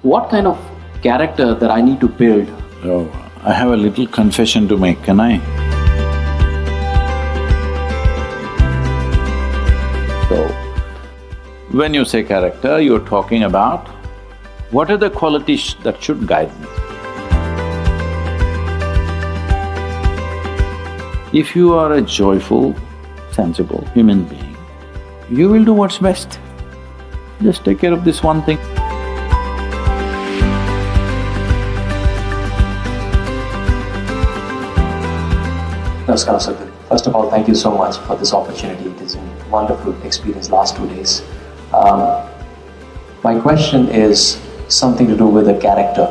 what kind of character that I need to build? Oh, I have a little confession to make, can I? So, when you say character, you're talking about what are the qualities that should guide me. If you are a joyful, sensible human being, you will do what's best. Just take care of this one thing. Namaskar, Sir. First of all, thank you so much for this opportunity. It is a wonderful experience last 2 days. My question is something to do with the character.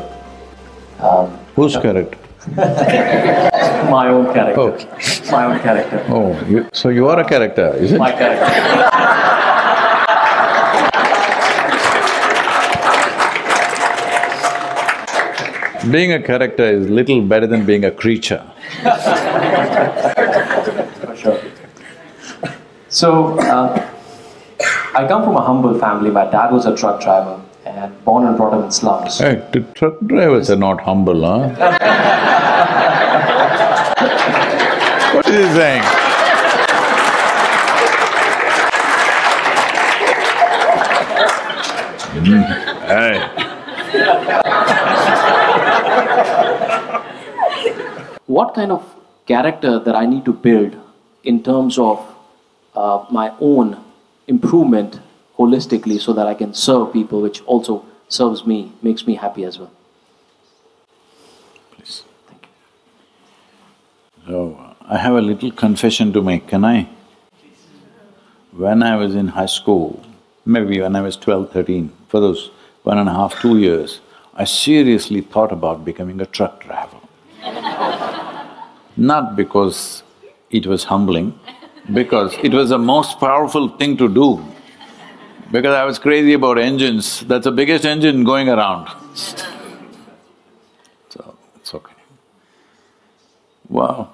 Whose character? My own character. Okay. My own character. Oh, so you are a character, is it? My character. Being a character is little better than being a creature. For sure. So, I come from a humble family. My dad was a truck driver and born and brought up in slums. Hey, the truck drivers are not humble, huh? What is he saying? Hey. What kind of character that I need to build in terms of my own improvement holistically so that I can serve people, which also serves me, makes me happy as well? Please. Thank you. So, I have a little confession to make, can I? When I was in high school, maybe when I was 12, 13, for those 1.5, 2 years, I seriously thought about becoming a truck driver. Not because it was humbling, because it was the most powerful thing to do. Because I was crazy about engines, that's the biggest engine going around. So, it's okay. Wow.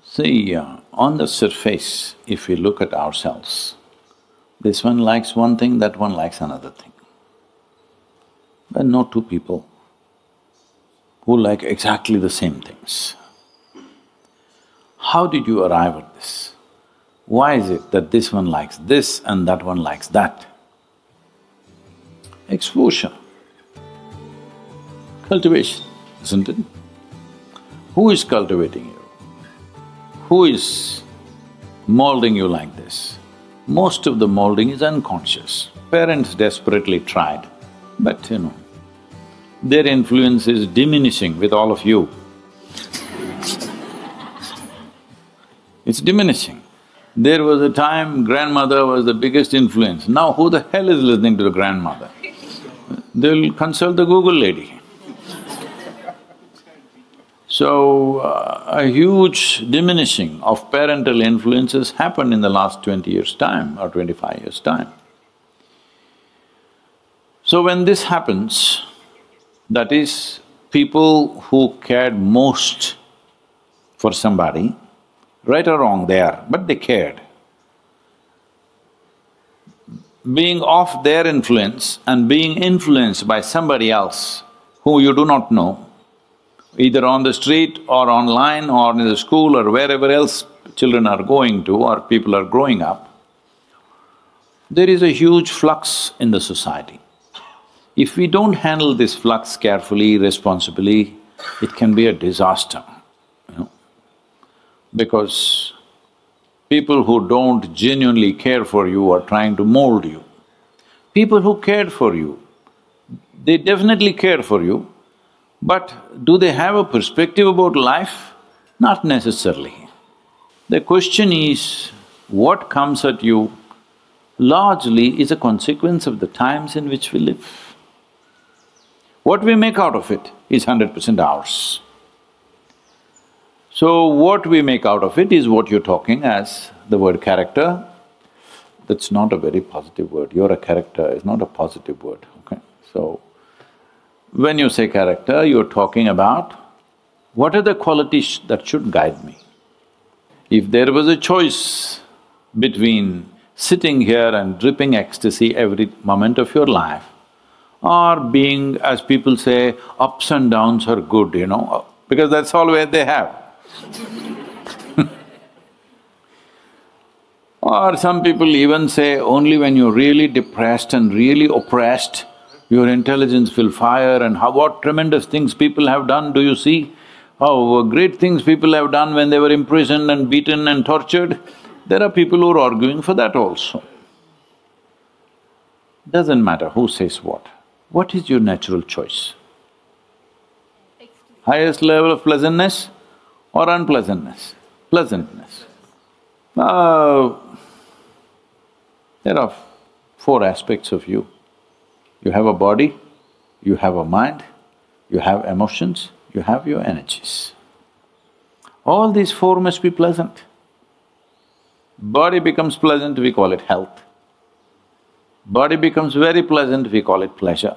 See, on the surface, if we look at ourselves, this one likes one thing, that one likes another thing. There are no two people who like exactly the same things. How did you arrive at this? Why is it that this one likes this and that one likes that? Exposure, cultivation, isn't it? Who is cultivating you? Who is molding you like this? Most of the molding is unconscious. Parents desperately tried, but their influence is diminishing with all of you. It's diminishing. There was a time grandmother was the biggest influence. Now who the hell is listening to the grandmother? They'll consult the Google lady. So, a huge diminishing of parental influences happened in the last 20 years' time or 25 years' time. So when this happens, that is, people who cared most for somebody, right or wrong they are, but they cared. Being off their influence and being influenced by somebody else who you do not know, either on the street or online or in the school or wherever else children are going to or people are growing up, there is a huge flux in the society. If we don't handle this flux carefully, responsibly, it can be a disaster, because people who don't genuinely care for you are trying to mold you. People who cared for you, they definitely care for you, but do they have a perspective about life? Not necessarily. The question is, what comes at you largely is a consequence of the times in which we live. What we make out of it is 100% ours. So what we make out of it is what you're talking as the word character. That's not a very positive word. You're a character is not a positive word, okay? So, when you say character, you're talking about what are the qualities that should guide me. If there was a choice between sitting here and dripping ecstasy every moment of your life, or being, as people say, ups and downs are good, you know, because that's all where they have. Or some people even say, only when you're really depressed and really oppressed, your intelligence will fire, and what tremendous things people have done, do you see? How great things people have done when they were imprisoned and beaten and tortured. There are people who are arguing for that also. Doesn't matter who says what. What is your natural choice? Highest level of pleasantness or unpleasantness? Pleasantness. There are four aspects of you. You have a body, you have a mind, you have emotions, you have your energies. All these four must be pleasant. Body becomes pleasant, we call it health. Body becomes very pleasant, we call it pleasure.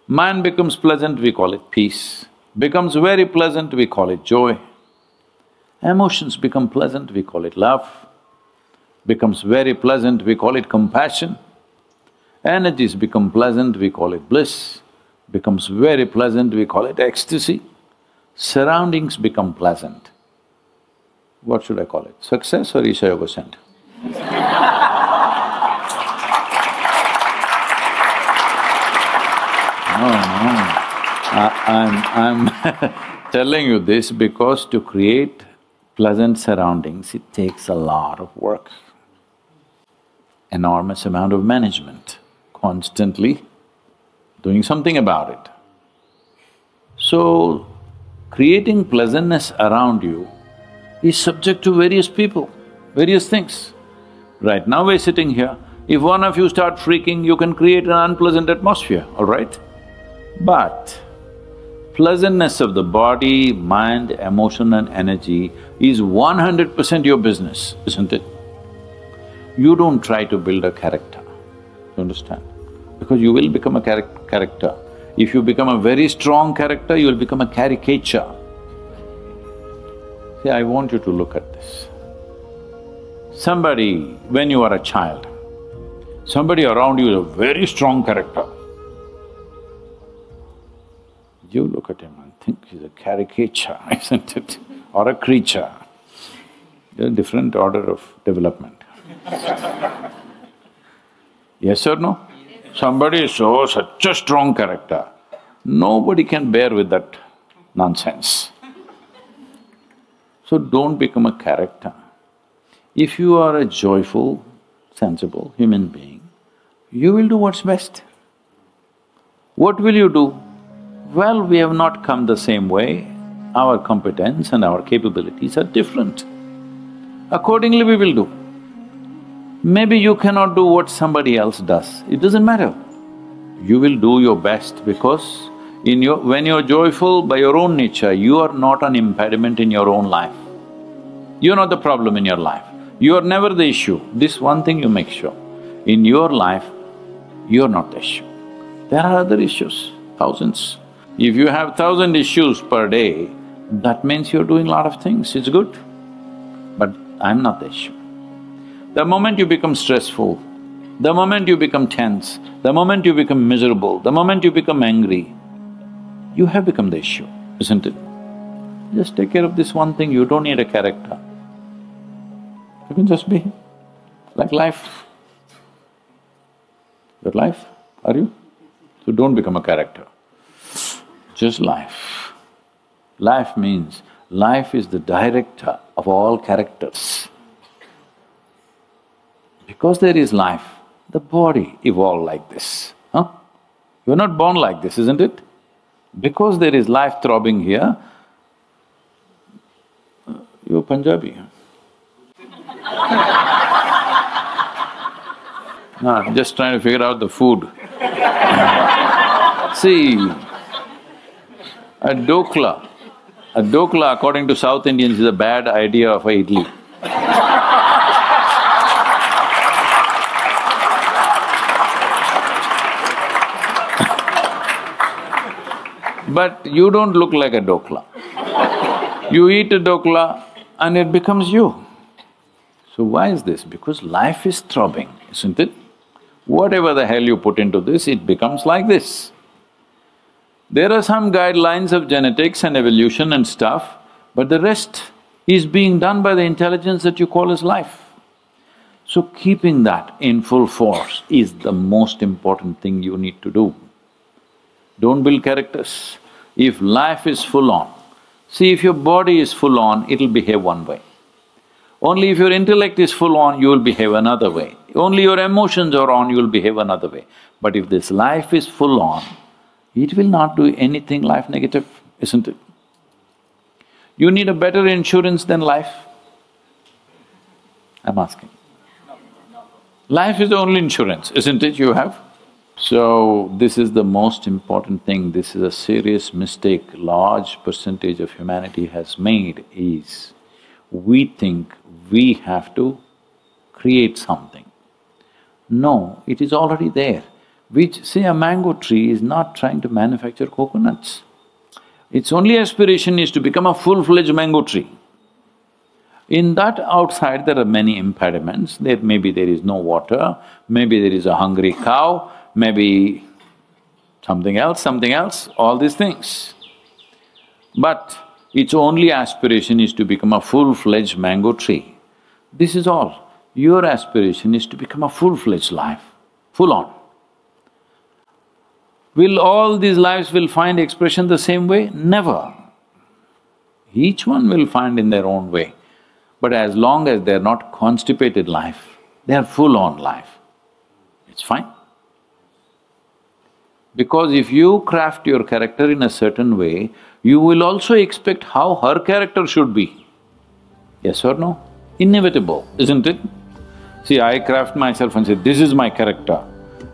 Mind becomes pleasant, we call it peace. Becomes very pleasant, we call it joy. Emotions become pleasant, we call it love. Becomes very pleasant, we call it compassion. Energies become pleasant, we call it bliss. Becomes very pleasant, we call it ecstasy. Surroundings become pleasant. What should I call it? Success or Isha Yoga Center? No. I'm telling you this because to create pleasant surroundings, it takes a lot of work. Enormous amount of management, constantly doing something about it. So, creating pleasantness around you is subject to various people, various things. Right now we're sitting here, if one of you start freaking, you can create an unpleasant atmosphere, all right? But pleasantness of the body, mind, emotion and energy is 100% your business, isn't it? You don't try to build a character, you understand? Because you will become a character. If you become a very strong character, you will become a caricature. See, I want you to look at this. Somebody, when you are a child, somebody around you is a very strong character. You look at him and think he's a caricature, isn't it? Or a creature. There's a different order of development. Yes or no? Somebody is such a strong character, nobody can bear with that nonsense. So don't become a character. If you are a joyful, sensible human being, you will do what's best. What will you do? Well, we have not come the same way, our competence and our capabilities are different. Accordingly we will do. Maybe you cannot do what somebody else does, it doesn't matter. You will do your best because when you're joyful by your own nature, you are not an impediment in your own life. You're not the problem in your life. You are never the issue. This one thing you make sure. In your life, you're not the issue. There are other issues, thousands. If you have 1,000 issues per day, that means you're doing a lot of things, it's good. But I'm not the issue. The moment you become stressful, the moment you become tense, the moment you become miserable, the moment you become angry, you have become the issue, isn't it? Just take care of this one thing, you don't need a character. You can just be like life. Your life, are you? So don't become a character. Just life. Life means, life is the director of all characters. Because there is life, the body evolved like this, huh? You're not born like this, isn't it? Because there is life throbbing here, you're Punjabi. No, I'm just trying to figure out the food. See, a dokla according to South Indians is a bad idea of a idli. But you don't look like a dokla. You eat a dokla and it becomes you. So why is this? Because life is throbbing, isn't it? Whatever the hell you put into this, it becomes like this. There are some guidelines of genetics and evolution and stuff, but the rest is being done by the intelligence that you call as life. So keeping that in full force is the most important thing you need to do. Don't build characters. If life is full on, see, if your body is full on, it'll behave one way. Only if your intellect is full on, you will behave another way. Only your emotions are on, you will behave another way. But if this life is full on, it will not do anything life negative, isn't it? You need a better insurance than life? I'm asking. Life is the only insurance, isn't it, you have? So, this is the most important thing, this is a serious mistake large percentage of humanity has made is, we think we have to create something. No, it is already there. Say a mango tree is not trying to manufacture coconuts. Its only aspiration is to become a full-fledged mango tree. In that outside there are many impediments, maybe there is no water, maybe there is a hungry cow, maybe something else, all these things. But its only aspiration is to become a full-fledged mango tree. This is all. Your aspiration is to become a full-fledged life, full on. Will all these lives will find expression the same way? Never. Each one will find in their own way. But as long as they're not constipated life, they're full-on life, it's fine. Because if you craft your character in a certain way, you will also expect how her character should be. Yes or no? Inevitable, isn't it? See, I craft myself and say, this is my character.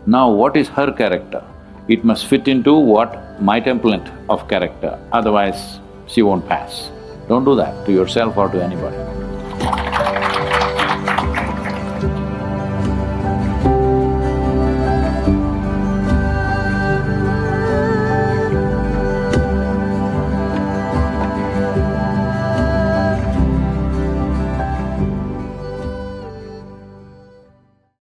Now what is her character? It must fit into what? My template of character, otherwise she won't pass. Don't do that to yourself or to anybody.